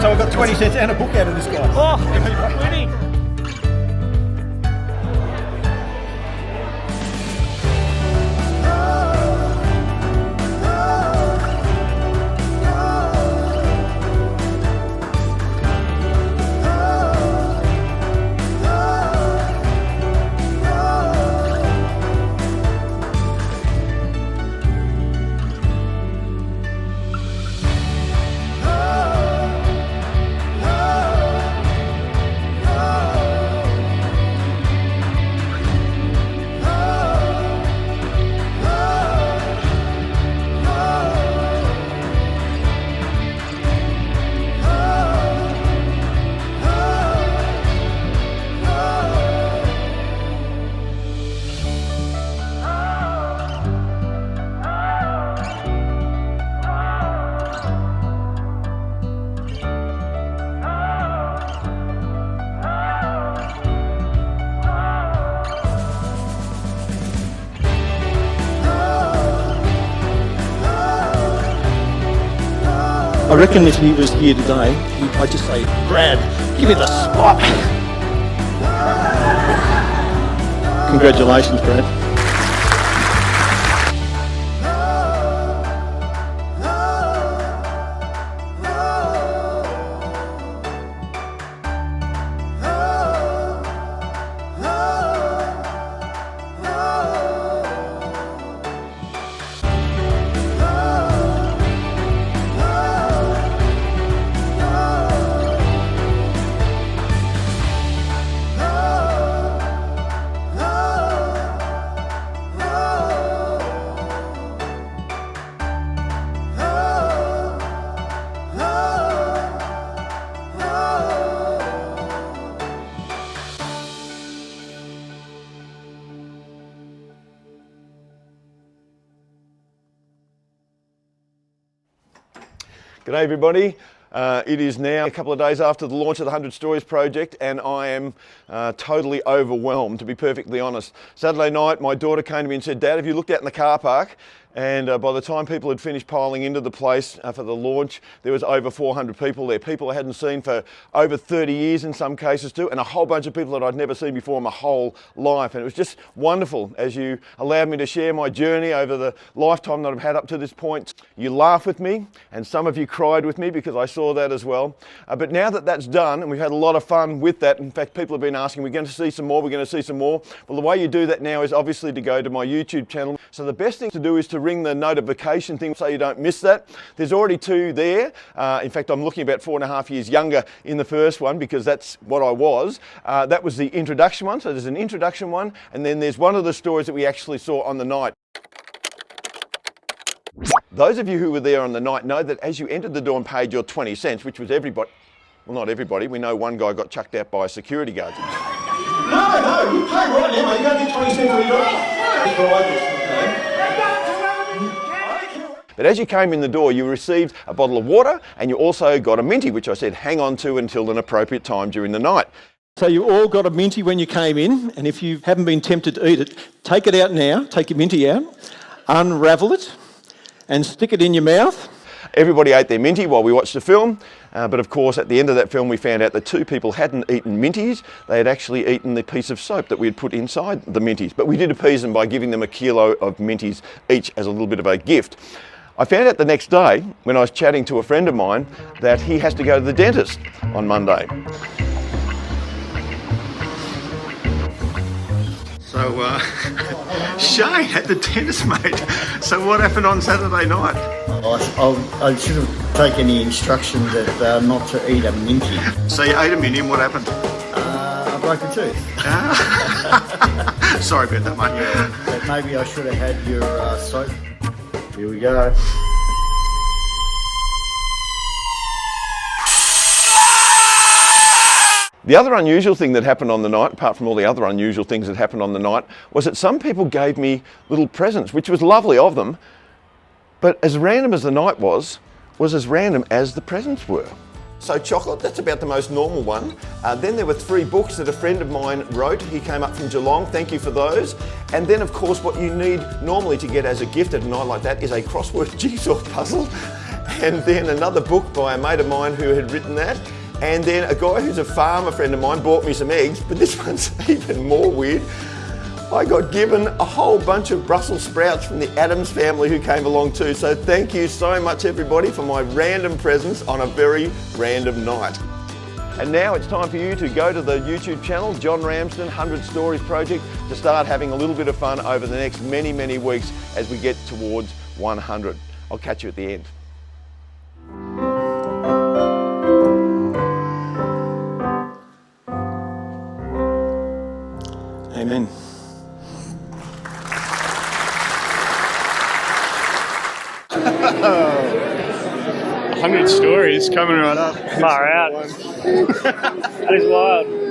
So I've got 20 cents and a book out of this guy. Oh, winning. I reckon if he was here today, I'd just say, Brad, give me the spot. Congratulations, Brad. G'day everybody. It is now a couple of days after the launch of the 100 Stories project and I am totally overwhelmed, to be perfectly honest. Saturday night my daughter came to me and said, Dad, have you looked out in the car park? And by the time people had finished piling into the place for the launch, there was over 400 people there. People I hadn't seen for over 30 years in some cases too, and a whole bunch of people that I'd never seen before in my whole life. And it was just wonderful as you allowed me to share my journey over the lifetime that I've had up to this point. You laughed with me, and some of you cried with me because I saw that as well. But now that that's done, and we've had a lot of fun with that, in fact, people have been asking, we're going to see some more, we're going to see some more. Well, the way you do that now is obviously to go to my YouTube channel. So the best thing to do is to ring the notification thing so you don't miss that. There's already 2 there. In fact, I'm looking about 4.5 years younger in the first one because that's what I was. That was the introduction one. So there's an introduction one, and then there's one of the stories that we actually saw on the night. Those of you who were there on the night know that as you entered the door and paid your 20 cents, which was everybody, well, not everybody, we know one guy got chucked out by a security guard. No, you pay right now, mate. You don't get 20 cents on your door. But as you came in the door, you received a bottle of water and you also got a minty, which I said hang on to until an appropriate time during the night. So you all got a minty when you came in, and if you haven't been tempted to eat it, take it out now, take your minty out, unravel it, and stick it in your mouth. Everybody ate their minty while we watched the film, but of course at the end of that film we found out that 2 people hadn't eaten minties, they had actually eaten the piece of soap that we had put inside the minties. But we did appease them by giving them 1 kilo of minties each as a little bit of a gift. I found out the next day when I was chatting to a friend of mine that he has to go to the dentist on Monday. So, Shane at the dentist, mate. So what happened on Saturday night? I should have taken the instruction that not to eat a minty. So you ate a minty and what happened? I broke a tooth. Sorry about that, mate. Yeah, but maybe I should have had your soap. Here we go. The other unusual thing that happened on the night, apart from all the other unusual things that happened on the night, was that some people gave me little presents, which was lovely of them, but as random as the night was as random as the presents were. So chocolate, that's about the most normal one. Then there were 3 books that a friend of mine wrote. He came up from Geelong, thank you for those. And then of course what you need normally to get as a gift at a night like that is a crossword jigsaw puzzle. and then another book by a mate of mine who had written that, and then a guy who's a farmer friend of mine bought me some eggs, but this one's even more weird. I got given a whole bunch of Brussels sprouts from the Adams family who came along too. So thank you so much everybody for my random presents on a very random night. And now it's time for you to go to the YouTube channel, John Ramsden 100 Stories Project, to start having a little bit of fun over the next many, many weeks as we get towards 100. I'll catch you at the end. Amen. Oh, 100 stories coming right up. Far out. That is wild.